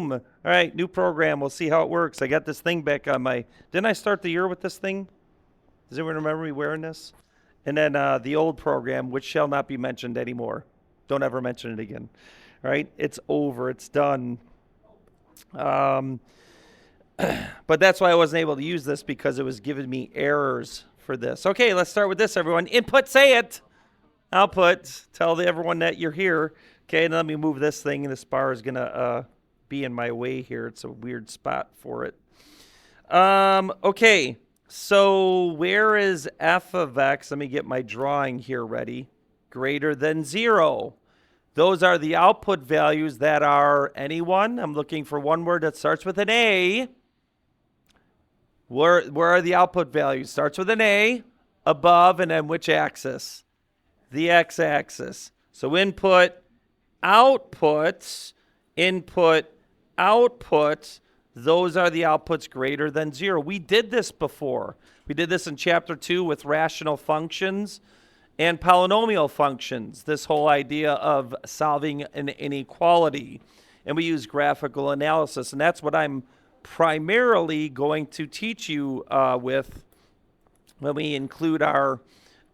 boom. All right, new program. We'll see how it works. I got this thing back on my... Didn't I start the year with this thing? Does anyone remember me wearing this? And then the old program, which shall not be mentioned anymore. Don't ever mention it again. All right, it's over. It's done. But that's why I wasn't able to use this, because it was giving me errors for this. Okay, let's start with this, everyone. Input, say it. Output, tell everyone that you're here. Okay, and let me move this thing. This bar is going to be in my way here. It's a weird spot for it. Okay, so where is f of x? Let me get my drawing here ready. Greater than 0. Those are the output values that are anyone. I'm looking for one word that starts with an A. Where are the output values? Starts with an A, above, and then which axis? The x-axis. So input, outputs, input, output, those are the outputs greater than 0. We did this before. We did this in chapter 2 with rational functions and polynomial functions, this whole idea of solving an inequality. And we use graphical analysis, and that's what I'm primarily going to teach you with when we include our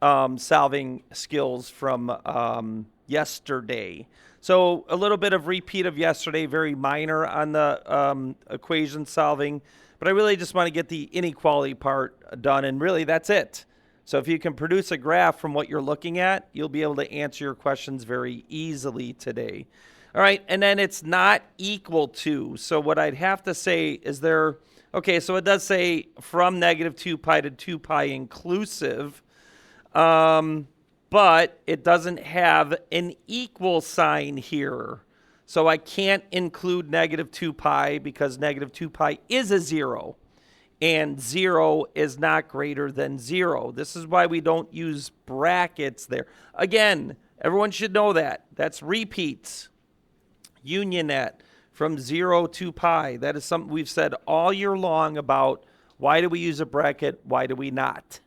solving skills from yesterday. So a little bit of repeat of yesterday, very minor on the equation solving, but I really just want to get the inequality part done, and really that's it. So if you can produce a graph from what you're looking at, you'll be able to answer your questions very easily today. All right, and then it's not equal to. So what I'd have to say is there, okay, so it does say from negative 2 pi to 2 pi inclusive, but it doesn't have an equal sign here. So I can't include negative 2 pi because negative 2 pi is a 0. And 0 is not greater than 0. This is why we don't use brackets there. Again, everyone should know that. That's repeats. Unionet from 0 to pi. That is something we've said all year long about why do we use a bracket, why do we not?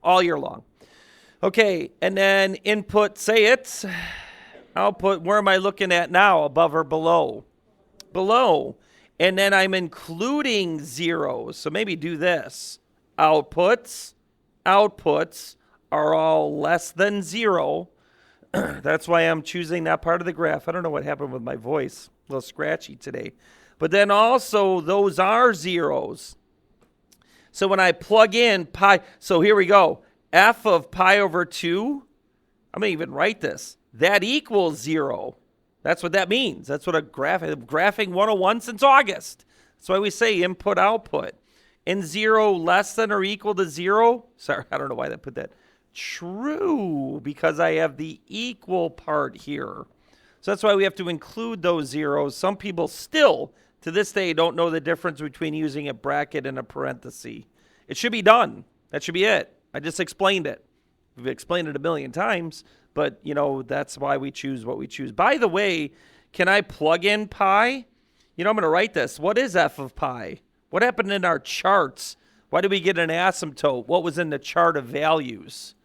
All year long. Okay, and then input, say it. Output, where am I looking at now? Above or below? Below. And then I'm including zeros. So maybe do this. Outputs are all less than 0. That's why I'm choosing that part of the graph. I don't know what happened with my voice. A little scratchy today. But then also those are zeros. So when I plug in pi, so here we go. F of pi over 2, I'm going to even write this. That equals 0. That's what that means. That's what graphing 101 since August. That's why we say input, output. And 0 less than or equal to 0. Sorry, I don't know why they put that. True, because I have the equal part here. So that's why we have to include those zeros. Some people still, to this day, don't know the difference between using a bracket and a parenthesis. It should be done. That should be it. I just explained it. We've explained it a million times, but, that's why we choose what we choose. By the way, can I plug in pi? I'm going to write this. What is f of pi? What happened in our charts? Why did we get an asymptote? What was in the chart of values?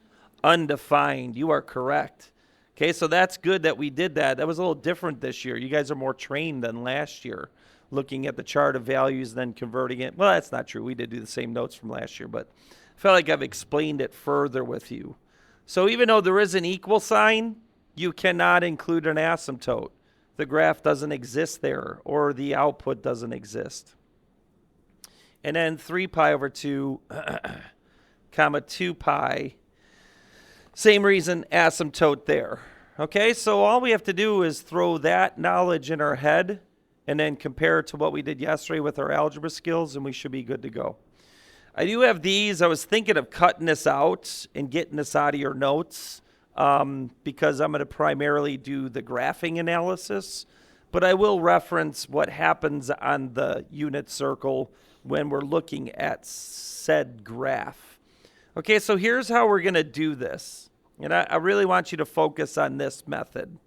Undefined. You are correct. Okay, so that's good that we did that. That was a little different this year. You guys are more trained than last year, looking at the chart of values, then converting it. Well, that's not true. We did do the same notes from last year, but I felt like I've explained it further with you. So even though there is an equal sign, you cannot include an asymptote. The graph doesn't exist there, or the output doesn't exist. And then 3 pi over 2, comma 2 pi. Same reason, asymptote there. Okay, so all we have to do is throw that knowledge in our head and then compare it to what we did yesterday with our algebra skills, and we should be good to go. I do have these. I was thinking of cutting this out and getting this out of your notes because I'm going to primarily do the graphing analysis, but I will reference what happens on the unit circle when we're looking at said graph. Okay, so here's how we're going to do this. And I really want you to focus on this method.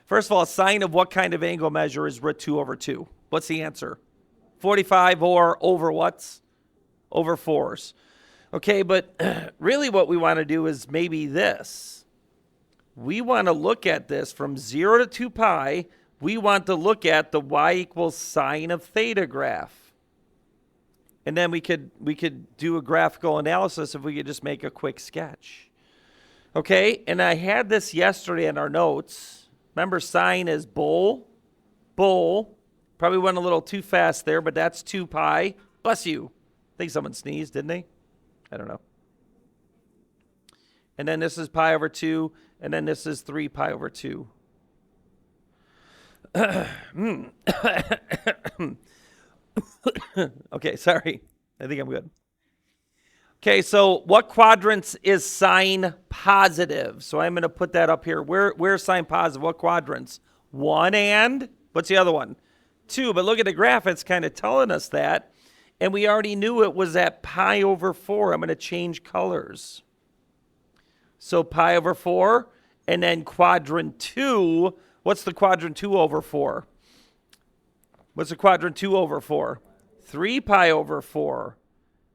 First of all, a sine of what kind of angle measure is root 2 over 2? What's the answer? 45 or over what's? Over 4s. Okay, but really what we want to do is maybe this. We want to look at this from 0 to 2 pi. we want to look at the y equals sine of theta graph. And then we could do a graphical analysis if we could just make a quick sketch. Okay, and I had this yesterday in our notes. Remember, sine is bull. Probably went a little too fast there, but that's 2 pi. Bless you. I think someone sneezed, didn't they? I don't know. And then this is pi over 2, and then this is 3 pi over 2. Okay, sorry. I think I'm good. Okay, so what quadrants is sine positive? So I'm going to put that up here. Where's sine positive? What quadrants? 1 and, what's the other one? 2. But look at the graph. It's kind of telling us that. And we already knew it was at pi over 4. I'm going to change colors. So pi over 4. And then quadrant 2. What's the quadrant 2 over 4? What's the quadrant 2 over 4? 3 pi over 4.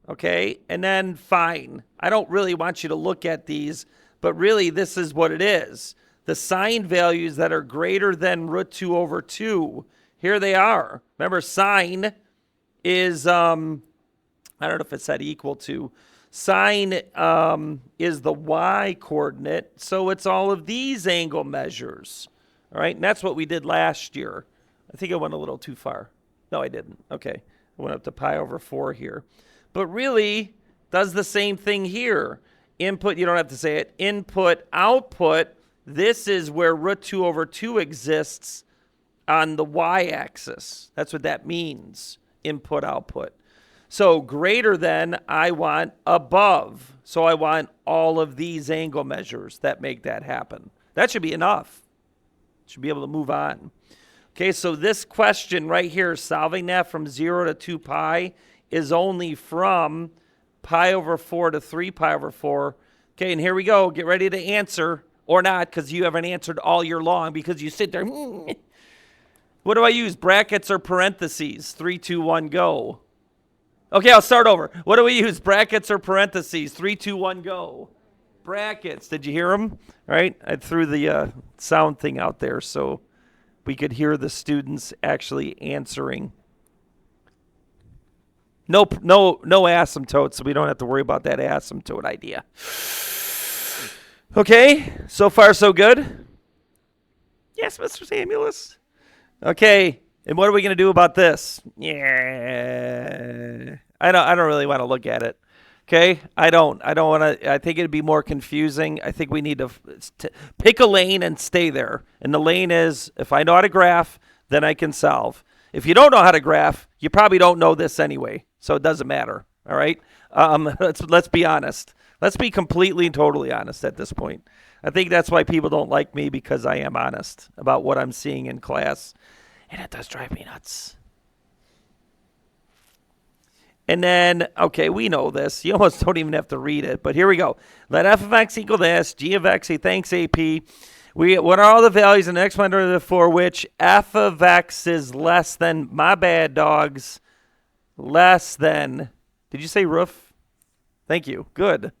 Okay, and then fine. I don't really want you to look at these, but really this is what it is. The sine values that are greater than root 2 over 2, here they are. Remember, sine is, I don't know if it said equal to. Sine is the y coordinate, so it's all of these angle measures. All right, and that's what we did last year. I think I went a little too far. No, I didn't. Okay, I went up to pi over 4 here. But really does the same thing here. Input, you don't have to say it. Input, output, this is where root 2 over 2 exists on the y-axis. That's what that means, input, output. So greater than, I want above. So I want all of these angle measures that make that happen. That should be enough. Should be able to move on. Okay, so this question right here, solving that from 0 to 2 pi, is only from pi over 4 to 3 pi over 4. Okay, and here we go. Get ready to answer, or not, because you haven't answered all year long because you sit there. What do I use, brackets or parentheses? 3, 2, 1, go. Okay, I'll start over. What do we use, brackets or parentheses? 3, 2, 1, go. Brackets. Did you hear them? All right, I threw the sound thing out there so we could hear the students actually answering. No asymptote, so we don't have to worry about that asymptote idea. Okay, so far so good? Yes, Mr. Samuelis. Okay, and what are we going to do about this? Yeah, I don't really want to look at it. Okay, I don't want to. I think it'd be more confusing. I think we need to pick a lane and stay there. And the lane is, if I know how to graph, then I can solve. If you don't know how to graph, you probably don't know this anyway, so it doesn't matter. All right, let's be honest. Let's be completely and totally honest at this point. I think that's why people don't like me, because I am honest about what I'm seeing in class, and it does drive me nuts. And then, okay, we know this. You almost don't even have to read it, but here we go. Let f of x equal this, g of x, thanks AP. What are all the values in x minus for which f of x is less than, my bad, dogs, less than, did you say roof? Thank you. Good.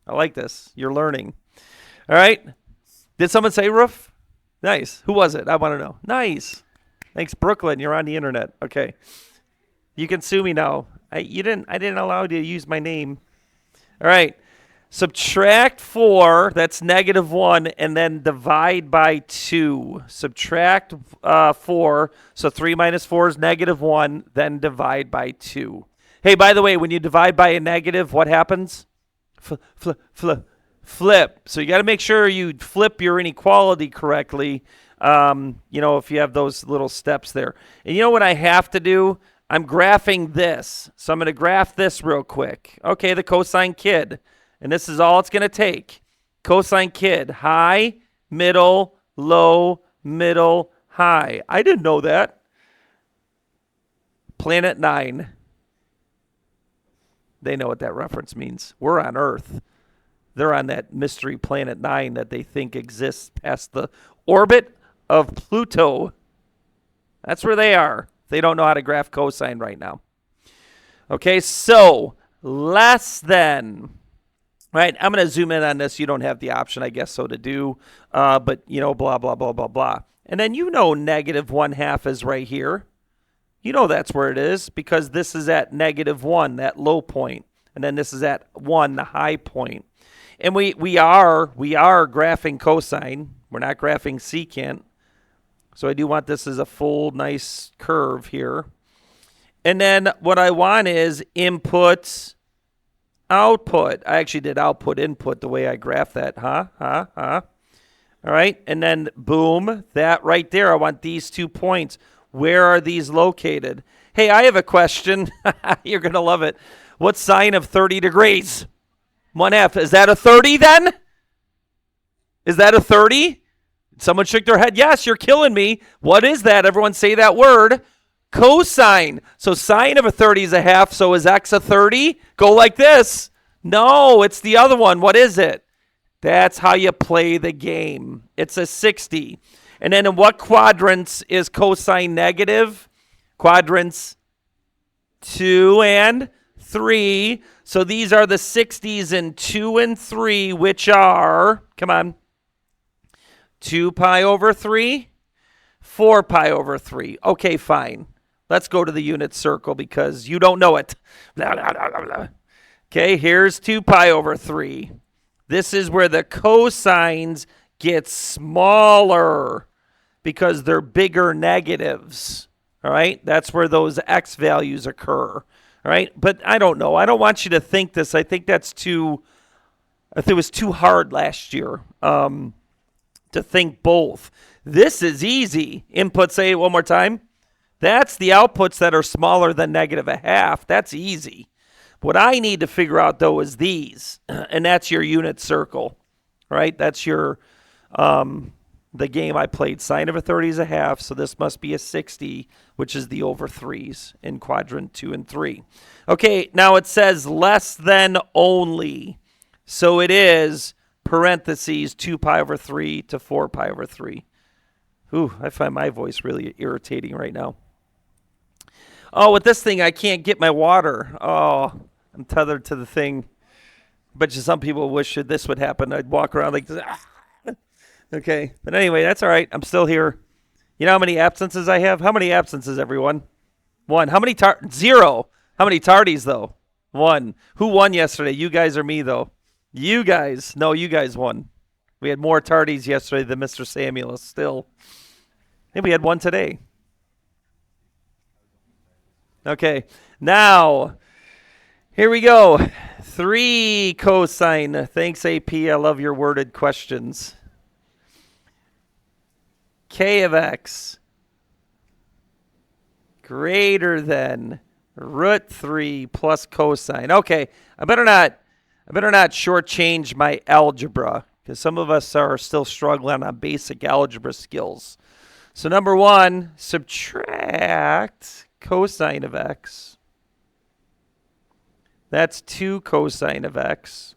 I like this. You're learning. All right. Did someone say roof? Nice. Who was it? I want to know. Nice. Thanks, Brooklyn. You're on the internet. Okay. You can sue me now. I didn't allow you to use my name. All right. Subtract 4, that's -1, and then divide by 2. Subtract 4, so 3 minus 4 is -1, then divide by 2. Hey, by the way, when you divide by a negative, what happens? Flip. So you got to make sure you flip your inequality correctly, if you have those little steps there. And you know what I have to do? I'm graphing this. So I'm going to graph this real quick. Okay, the cosine kid. And this is all it's going to take. Cosine kid. High, middle, low, middle, high. I didn't know that. Planet 9. They know what that reference means. We're on Earth. They're on that mystery planet 9 that they think exists past the orbit of Pluto. That's where they are. They don't know how to graph cosine right now. Okay, so less than, right? I'm going to zoom in on this. You don't have the option, I guess, so to do, but, blah, blah, blah, blah, blah. And then you know negative 1/2 is right here. You know that's where it is because this is at negative 1, that low point. And then this is at 1, the high point. And we are graphing cosine. We're not graphing secant. So I do want this as a full nice curve here. And then what I want is input, output. I actually did output, input the way I graphed that. All right. And then boom, that right there. I want these 2 points. Where are these located? Hey, I have a question. You're going to love it. What sine of 30 degrees? 1/2. Is that a 30 then? Is that a 30? Someone shook their head. Yes, you're killing me. What is that? Everyone say that word. Cosine. So sine of a 30 is 1/2. So is x a 30? Go like this. No, it's the other one. What is it? That's how you play the game. It's a 60. And then in what quadrants is cosine negative? Quadrants 2 and 3. So these are the 60s in 2 and 3, which are, come on, 2 pi over 3, 4 pi over 3. Okay, fine. Let's go to the unit circle because you don't know it. Blah, blah, blah, blah, blah. Okay, here's 2 pi over 3. This is where the cosines get smaller because they're bigger negatives. All right, that's where those x values occur. All right, but I don't know. I don't want you to think this. I think that's too, I think it was too hard last year to think both. This is easy. Input, say it one more time. That's the outputs that are smaller than negative 1/2. That's easy. What I need to figure out, though, is these, and that's your unit circle, right? That's your, the game I played. Sine of a 30 is 1/2, so this must be a 60, which is the over 3s in quadrant 2 and 3. Okay, now it says less than only. So it is parentheses 2 pi over 3 to 4 pi over 3. Ooh, I find my voice really irritating right now. Oh, with this thing, I can't get my water. Oh, I'm tethered to the thing. But some people wish that this would happen. I'd walk around like this. Okay, but anyway, that's all right. I'm still here. You know how many absences I have? How many absences, everyone? 1. How many 0. How many tardies, though? 1. Who won yesterday? You guys or me, though? You guys. No, you guys won. We had more tardies yesterday than Mr. Samuel still. Maybe we had 1 today. Okay, now, here we go. 3 cosine. Thanks, AP. I love your worded questions. K of x greater than root 3 plus cosine. Okay, I better not shortchange my algebra because some of us are still struggling on basic algebra skills. So number 1, subtract cosine of x. That's 2 cosine of x.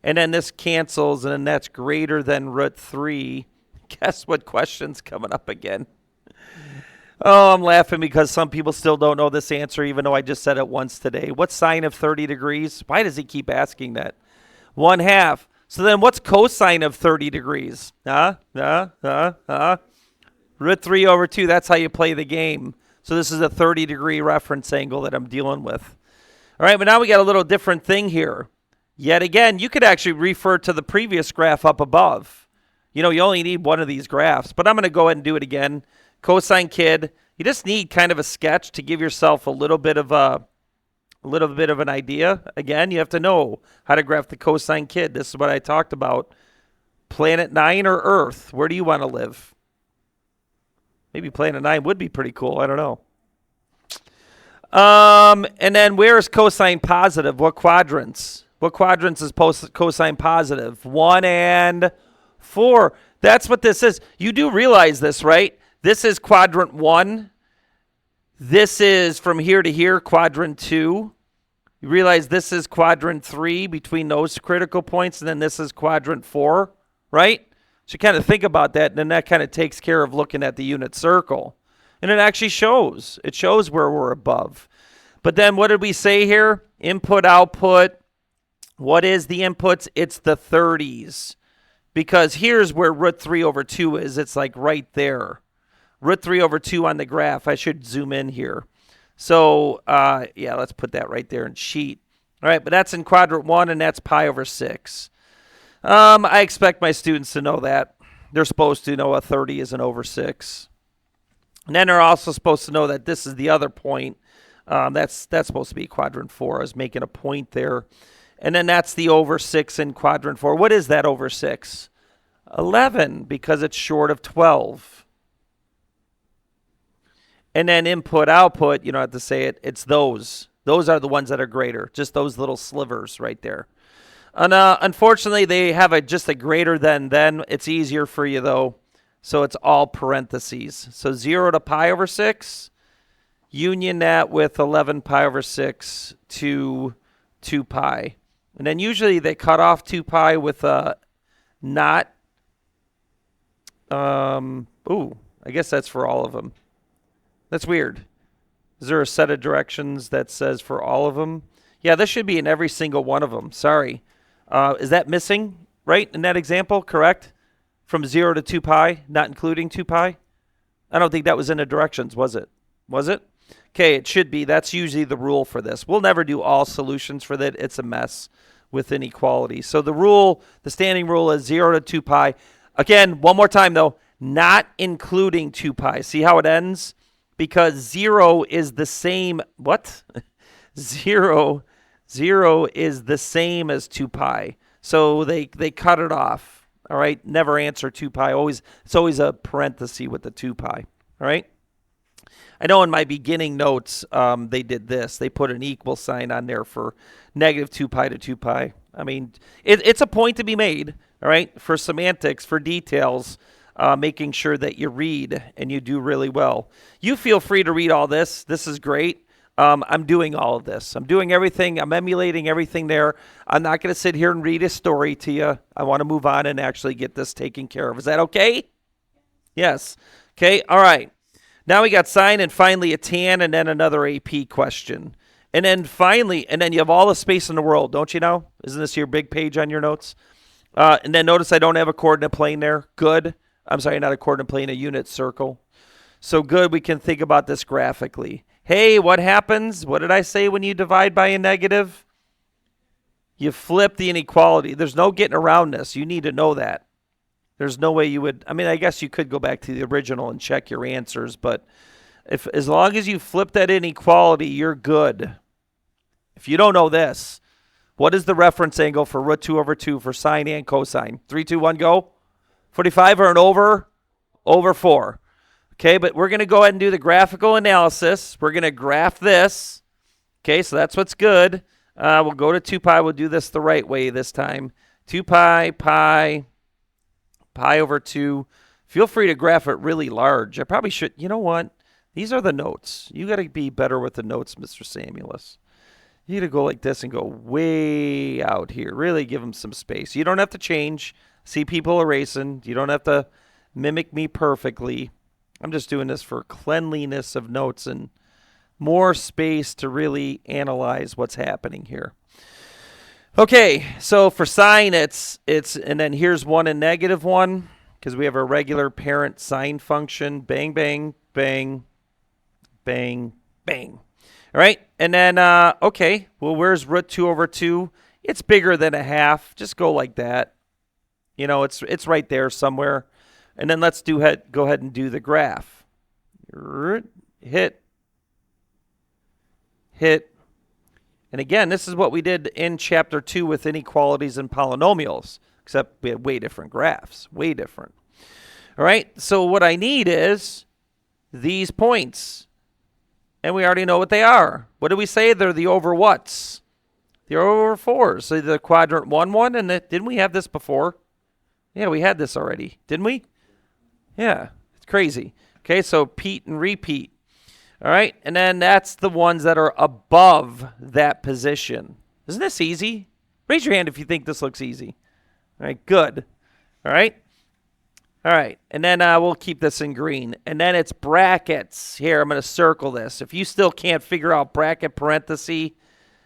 And then this cancels, and then that's greater than root 3. Guess what question's coming up again? Oh, I'm laughing because some people still don't know this answer, even though I just said it once today. What's sine of 30 degrees? Why does he keep asking that? 1/2. So then what's cosine of 30 degrees? Root 3 over 2. That's how you play the game. So this is a 30-degree reference angle that I'm dealing with. All right, but now we got a little different thing here. Yet again, you could actually refer to the previous graph up above. You know, you only need one of these graphs, but I'm going to go ahead and do it again. Cosine kid. You just need kind of a sketch to give yourself a little bit of an idea. Again, you have to know how to graph the cosine kid. This is what I talked about. Planet 9 or Earth? Where do you want to live? Maybe Planet 9 would be pretty cool. I don't know. And then where is cosine positive? What quadrants? What quadrants is cosine positive? 1 and 4. That's what this is. You do realize this, right? This is quadrant 1. This is from here to here, quadrant 2. You realize this is quadrant 3 between those critical points, and then this is quadrant 4, right? So you kind of think about that, and then that kind of takes care of looking at the unit circle. And it actually shows. It shows where we're above. But then what did we say here? Input, output. What is the inputs? It's the 30s. because here's where root 3 over 2 is. It's like right there. Root 3 over 2 on the graph. I should zoom in here. So, yeah, let's put that right there in sheet. All right, but that's in quadrant 1, and that's pi over 6. I expect my students to know that. They're supposed to know a 30 is an over 6. And then they're also supposed to know that this is the other point. That's supposed to be quadrant 4. I was making a point there. And then that's the over 6 in quadrant 4. What is that over 6? 11, because it's short of 12. And then input, output, you don't have to say it. It's those. Those are the ones that are greater. Just those little slivers right there. And unfortunately, they have just a greater than then. It's easier for you, though. So it's all parentheses. So 0 to pi over 6. Union that with 11 pi over 6 to 2 pi. And then usually they cut off 2 pi with a not. I guess that's for all of them. That's weird. Is there a set of directions that says for all of them? Yeah, this should be in every single one of them. Sorry. Is that missing, right, in that example? Correct? From 0 to 2 pi, not including 2 pi? I don't think that was in the directions, was it? Was it? Okay, it should be. That's usually the rule for this. We'll never do all solutions for that. It's a mess with inequalities. So the standing rule is 0 to 2 pi. Again, one more time, though, not including 2 pi. See how it ends? Because 0 is the same. What? 0 is the same as 2 pi. So they cut it off. All right? Never answer 2 pi. It's always a parenthesis with the 2 pi. All right? I know in my beginning notes, they did this. They put an equal sign on there for negative 2 pi to 2 pi. I mean, it's a point to be made, all right, for semantics, for details, making sure that you read and you do really well. You feel free to read all this. This is great. I'm doing all of this. I'm doing everything. I'm emulating everything there. I'm not going to sit here and read a story to you. I want to move on and actually get this taken care of. Is that okay? Yes. Okay. All right. Now we got sine and finally a tan and then another AP question. And then finally, and then you have all the space in the world, don't you know? Isn't this your big page on your notes? And then notice I don't have a coordinate plane there. Good. I'm sorry, not a coordinate plane, a unit circle. So good, we can think about this graphically. Hey, what happens? What did I say when you divide by a negative? You flip the inequality. There's no getting around this. You need to know that. There's no way you would. I mean, I guess you could go back to the original and check your answers, but as long as you flip that inequality, you're good. If you don't know this, what is the reference angle for root 2 over 2 for sine and cosine? 3, 2, 1, go. 45 or an over? Over 4. Okay, but we're going to go ahead and do the graphical analysis. We're going to graph this. Okay, so that's what's good. We'll go to 2 pi. We'll do this the right way this time. 2 pi, pi over 2. Feel free to graph it really large. I probably should. You know what? These are the notes. You got to be better with the notes, Mr. Samuelis. You got to go like this and go way out here. Really give them some space. You don't have to change. See people erasing. You don't have to mimic me perfectly. I'm just doing this for cleanliness of notes and more space to really analyze what's happening here. Okay, so for sine, it's and then here's 1 and negative 1 because we have a regular parent sine function. Bang, bang, bang, bang, bang. All right, and then, okay, well, where's root 2 over 2? It's bigger than a half. Just go like that. You know, it's right there somewhere. And then let's go ahead and do the graph. Hit. And again, this is what we did in Chapter 2 with inequalities and polynomials, except we had way different graphs, way different. All right, so what I need is these points. And we already know what they are. What do we say? They're the over whats? They're over 4s. So the quadrant 1, 1, and didn't we have this before? Yeah, we had this already, didn't we? Yeah, it's crazy. Okay, so Pete and repeat. All right, and then that's the ones that are above that position. Isn't this easy? Raise your hand if you think this looks easy. All right, good. All right. All right, and then we'll keep this in green. And then it's brackets. Here, I'm going to circle this. If you still can't figure out bracket parenthesis,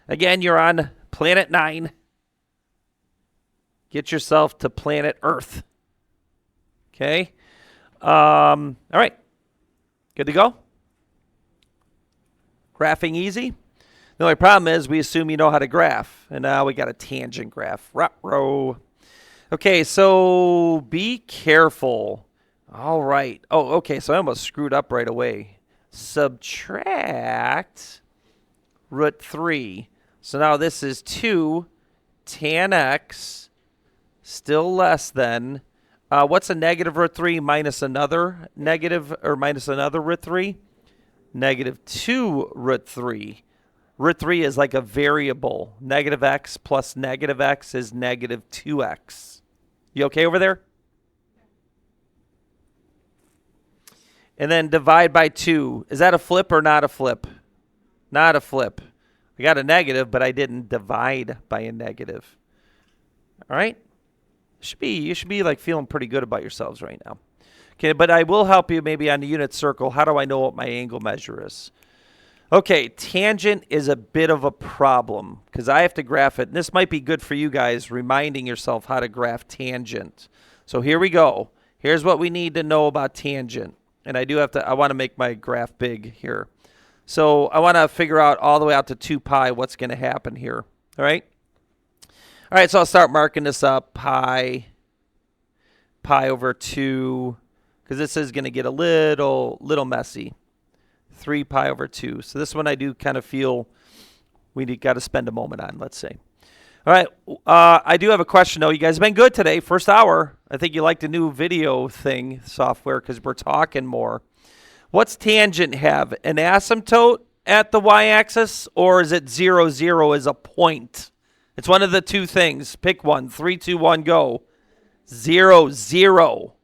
again, you're on planet 9. Get yourself to planet Earth. Okay. All right. Good to go? Graphing easy? The only problem is we assume you know how to graph. And now we got a tangent graph. Ruh-roh. Okay, so be careful. All right. Oh, okay, so I almost screwed up right away. Subtract root 3. So now this is 2 tan x, still less than. What's a negative root 3 minus another negative, or minus another root 3? Negative 2 root 3. Root 3 is like a variable. Negative x plus negative x is negative 2x. You okay over there? And then divide by 2. Is that a flip or not a flip? Not a flip. I got a negative, but I didn't divide by a negative. All right? You should be like feeling pretty good about yourselves right now. Okay, but I will help you maybe on the unit circle. How do I know what my angle measure is? Okay, tangent is a bit of a problem because I have to graph it. And this might be good for you guys, reminding yourself how to graph tangent. So here we go. Here's what we need to know about tangent. And I want to make my graph big here. So I want to figure out all the way out to 2 pi what's going to happen here. All right? All right, so I'll start marking this up. Pi over 2, because this is going to get a little messy. 3 pi over 2. So this one I do kind of feel we got to spend a moment on, let's say. All right, I do have a question, though. You guys have been good today. First hour. I think you like the new video thing software because we're talking more. What's tangent have? An asymptote at the y-axis, or is it 0, 0 as a point? It's one of the two things. Pick one. 3, 2, 1, go. 0, 0.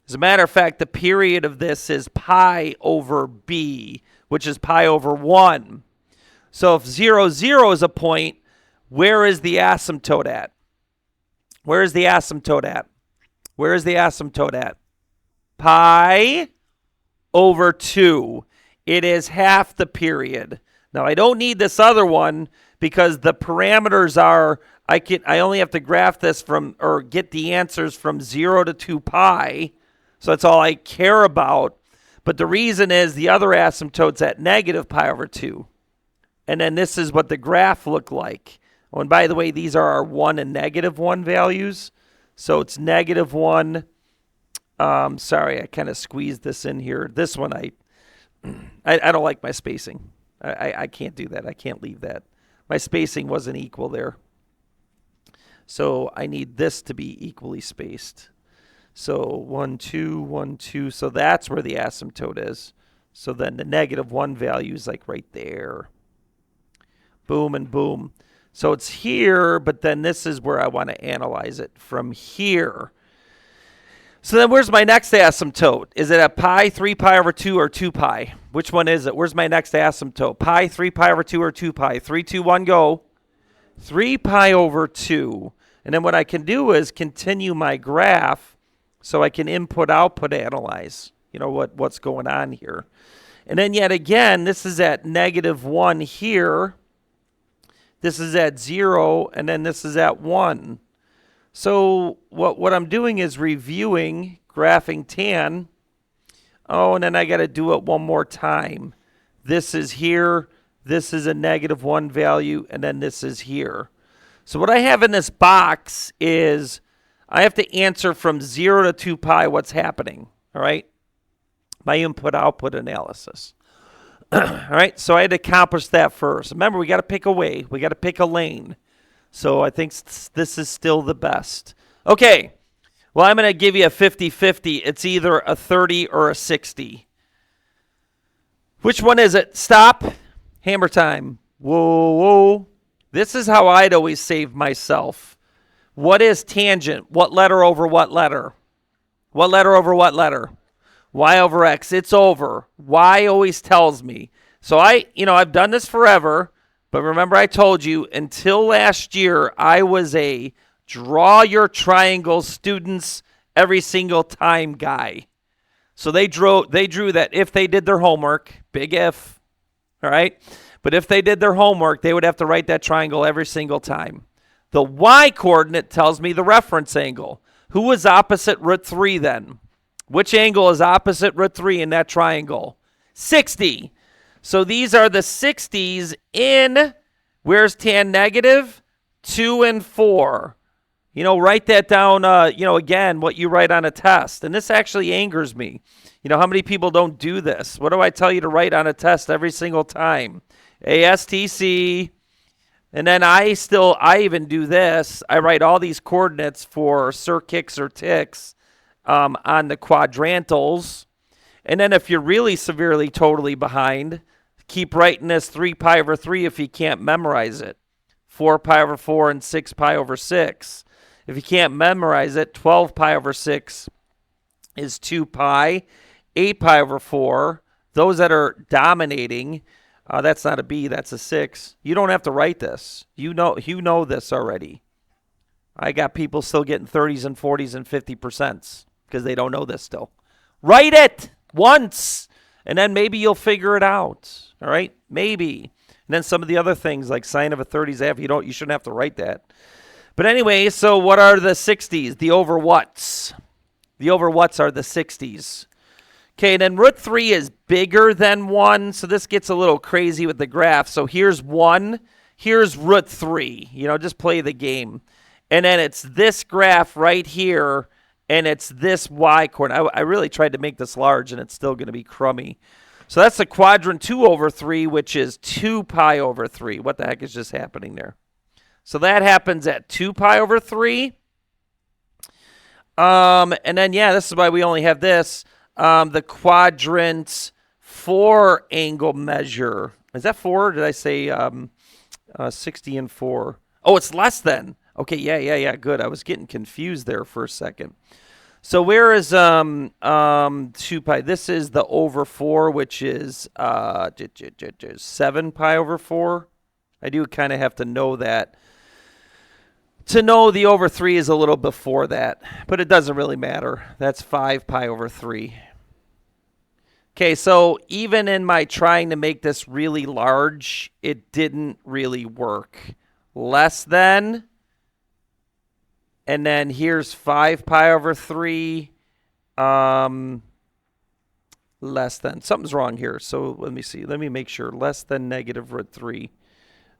As a matter of fact, the period of this is pi over b, which is pi over 1. So if 0, 0 is a point, where is the asymptote at? Where is the asymptote at? Where is the asymptote at? Pi over 2. It is half the period. Now, I don't need this other one because the parameters are, I only have to graph this from, or get the answers from 0 to 2 pi. So that's all I care about. But the reason is the other asymptote's at negative pi over 2. And then this is what the graph looked like. Oh, and by the way, these are our 1 and negative 1 values. So it's negative 1. Sorry, I kind of squeezed this in here. This one, I don't like my spacing. I can't do that. I can't leave that. My spacing wasn't equal there. So I need this to be equally spaced. So 1, 2, 1, 2. So that's where the asymptote is. So then the negative 1 value is like right there. Boom and boom. So it's here, but then this is where I want to analyze it from here. So then where's my next asymptote? Is it at pi, 3 pi over 2, or 2 pi? Which one is it? Where's my next asymptote? Pi, 3 pi over 2, or 2 pi? 3, 2, 1, go. 3 pi over 2. And then what I can do is continue my graph so I can input, output, analyze. You know what's going on here. And then yet again, this is at negative 1 here. This is at 0, and then this is at 1. So what I'm doing is reviewing, graphing tan. Oh, and then I got to do it one more time. This is here. This is a negative 1 value, and then this is here. So what I have in this box is I have to answer from 0 to 2 pi what's happening, all right? My input-output analysis. All right, so I had to accomplish that first. Remember, we got to pick a way. We got to pick a lane. So I think this is still the best. Okay, well, I'm going to give you a 50-50. It's either a 30 or a 60. Which one is it? Stop. Hammer time. Whoa, whoa. This is how I'd always save myself. What is tangent? What letter over what letter? What letter over what letter? Y over X. It's over. Y always tells me. So I've done this forever. But remember I told you, until last year, I was a draw your triangle students every single time guy. So they drew that if they did their homework, big if, all right? But if they did their homework, they would have to write that triangle every single time. The y-coordinate tells me the reference angle. Who is opposite root 3 then? Which angle is opposite root 3 in that triangle? 60. So these are the 60s in, where's tan negative? 2 and 4. You know, write that down, again, what you write on a test. And this actually angers me. You know, how many people don't do this? What do I tell you to write on a test every single time? ASTC. And then I even do this. I write all these coordinates for circics or ticks on the quadrantals. And then if you're really severely totally behind, keep writing this 3 pi over 3 if you can't memorize it. 4 pi over 4 and 6 pi over 6. If you can't memorize it, 12 pi over 6 is 2 pi. 8 pi over 4, those that are dominating, that's not a B, that's a 6. You don't have to write this. You know this already. I got people still getting 30s and 40s and 50% because they don't know this still. Write it once, and then maybe you'll figure it out. All right? Maybe. And then some of the other things like sine of a 30's half, you shouldn't have to write that. But anyway, so what are the 60s? The over whats. The over whats are the 60s. Okay, then root 3 is bigger than 1, so this gets a little crazy with the graph. So here's 1, here's root 3. You know, just play the game. And then it's this graph right here, and it's this y-coordinate. I really tried to make this large, and it's still going to be crummy. So that's the quadrant 2 over 3, which is 2 pi over 3. What the heck is just happening there? So that happens at 2 pi over 3. And then, yeah, this is why we only have this. The quadrant 4 angle measure. Is that 4? Did I say 60 and 4? Oh, it's less than. Okay, yeah, good. I was getting confused there for a second. So where is 2 pi? This is the over 4, which is 7 pi over 4. I do kind of have to know that. To know the over 3 is a little before that, but it doesn't really matter. That's 5 pi over 3. Okay, so even in my trying to make this really large, it didn't really work. Less than, and then here's 5 pi over 3, less than. Something's wrong here, so let me see. Let me make sure. Less than negative root 3.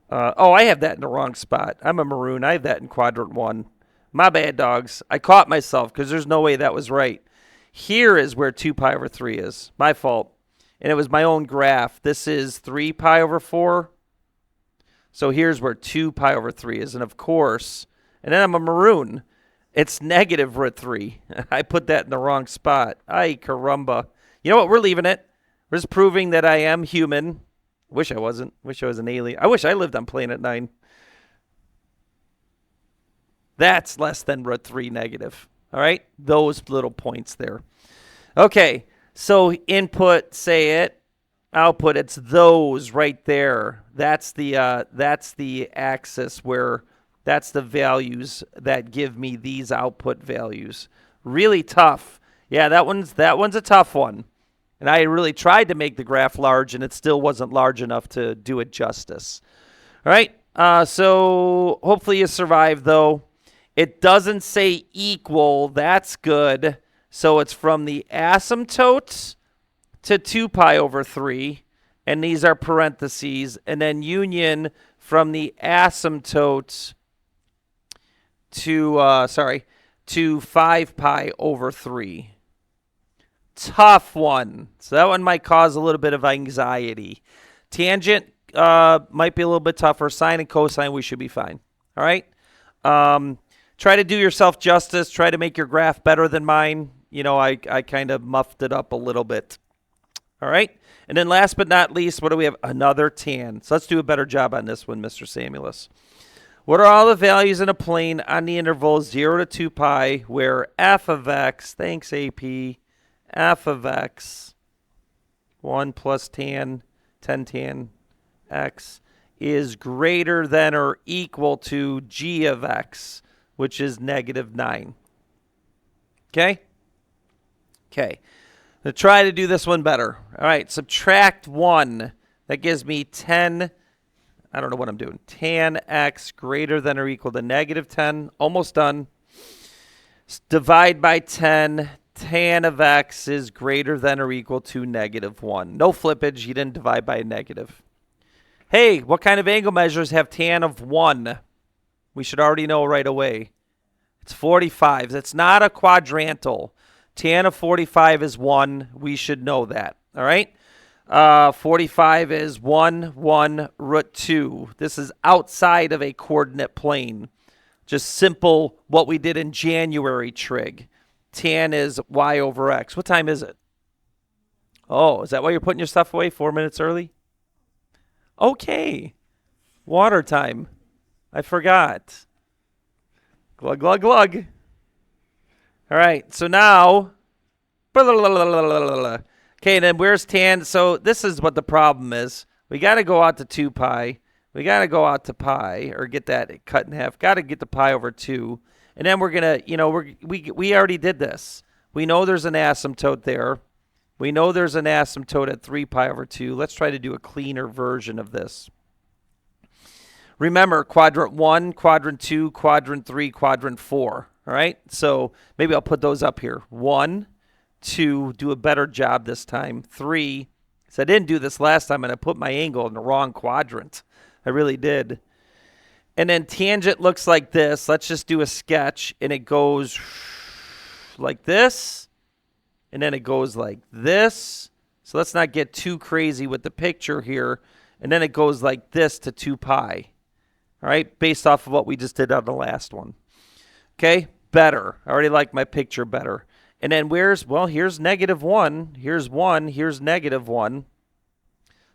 I have that in the wrong spot. I'm a maroon. I have that in quadrant 1. My bad, dogs. I caught myself because there's no way that was right. Here is where 2 pi over 3 is. My fault. And it was my own graph. This is 3 pi over 4. So here's where 2 pi over 3 is. And of course, and then I'm a maroon. It's negative root 3. I put that in the wrong spot. Ay, caramba. You know what? We're leaving it. We're just proving that I am human. Wish I wasn't. Wish I was an alien. I wish I lived on planet 9. That's less than root 3 negative. All right? Those little points there. Okay. So input, say it. Output, it's those right there. That's the axis where that's the values that give me these output values. Really tough. Yeah, that one's a tough one. And I really tried to make the graph large, and it still wasn't large enough to do it justice. All right, so hopefully you survived, though. It doesn't say equal. That's good. So it's from the asymptote to 2 pi over 3, and these are parentheses, and then union from the asymptote to 5 pi over 3. Tough one. So that one might cause a little bit of anxiety. Tangent might be a little bit tougher. Sine and cosine, we should be fine. All right? Try to do yourself justice. Try to make your graph better than mine. You know, I kind of muffed it up a little bit. All right? And then last but not least, what do we have? Another tan. So let's do a better job on this one, Mr. Samuelis. What are all the values in a plane on the interval 0 to 2 pi where f of x, thanks AP, f of x, 1 plus tan, 10 tan x, is greater than or equal to g of x, which is negative 9. Okay? Okay. Now try to do this one better. All right, subtract 1. That gives me 10 I don't know what I'm doing. Tan x greater than or equal to negative 10. Almost done. Divide by 10. Tan of x is greater than or equal to negative 1. No flippage. You didn't divide by a negative. Hey, what kind of angle measures have tan of 1? We should already know right away. It's 45. It's not a quadrantal. Tan of 45 is 1. We should know that. All right? 45 is 1, 1, root 2. This is outside of a coordinate plane. Just simple what we did in January trig. Tan is y over x. What time is it? Oh, is that why you're putting your stuff away 4 minutes early? Okay. Water time. I forgot. Glug, glug, glug. All right, so now. Okay, then where's tan? So this is what the problem is. We got to go out to 2 pi. We got to go out to pi, or get that cut in half. Got to get the pi over 2. And then we're going to, we already did this. We know there's an asymptote there. We know there's an asymptote at 3 pi over 2. Let's try to do a cleaner version of this. Remember, quadrant 1, quadrant 2, quadrant 3, quadrant 4. All right? So maybe I'll put those up here. 1, 2, do a better job this time. 3, so I didn't do this last time, and I put my angle in the wrong quadrant. I really did. And then tangent looks like this. Let's just do a sketch, and it goes like this, and then it goes like this. So let's not get too crazy with the picture here. And then it goes like this to 2 pi. All right, based off of what we just did on the last one. Okay, better. I already like my picture better. And then here's negative 1. Here's 1. Here's negative 1.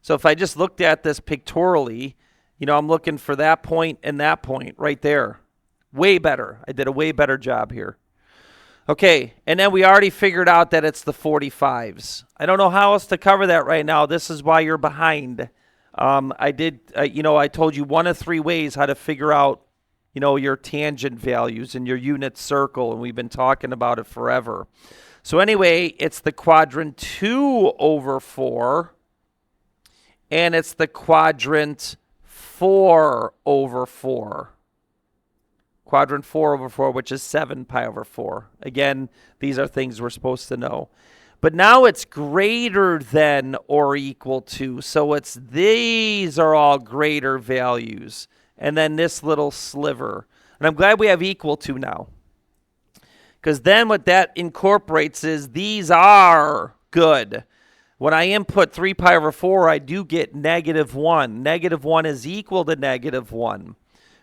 So if I just looked at this pictorially, I'm looking for that point and that point right there. Way better. I did a way better job here. Okay, and then we already figured out that it's the 45s. I don't know how else to cover that right now. This is why you're behind. I told you 1 of 3 ways how to figure out, your tangent values in your unit circle, and we've been talking about it forever. So anyway, it's the quadrant 2 over 4, and it's the quadrant 4 over 4. Quadrant 4 over 4, which is 7 pi over 4. Again, these are things we're supposed to know. But now it's greater than or equal to. So these are all greater values. And then this little sliver. And I'm glad we have equal to now. Because then what that incorporates is these are good. When I input 3 pi over 4, I do get negative 1. Negative 1 is equal to negative 1.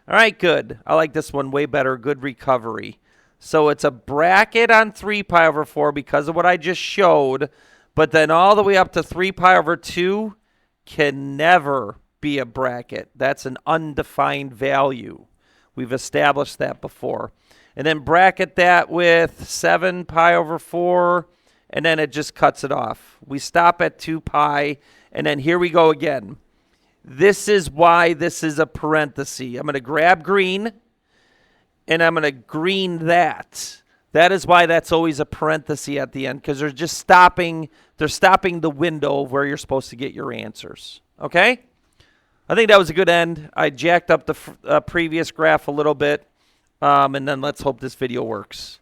All right, good. I like this one way better. Good recovery. So it's a bracket on 3 pi over 4 because of what I just showed. But then all the way up to 3 pi over 2 can never be a bracket. That's an undefined value. We've established that before. And then bracket that with 7 pi over 4, and then it just cuts it off. We stop at 2 pi, and then here we go again. This is why this is a parenthesis. I'm going to grab green, and I'm going to green that. That is why that's always a parenthesis at the end, because they're just stopping. They're stopping the window where you're supposed to get your answers. Okay? I think that was a good end. I jacked up the previous graph a little bit, and then let's hope this video works.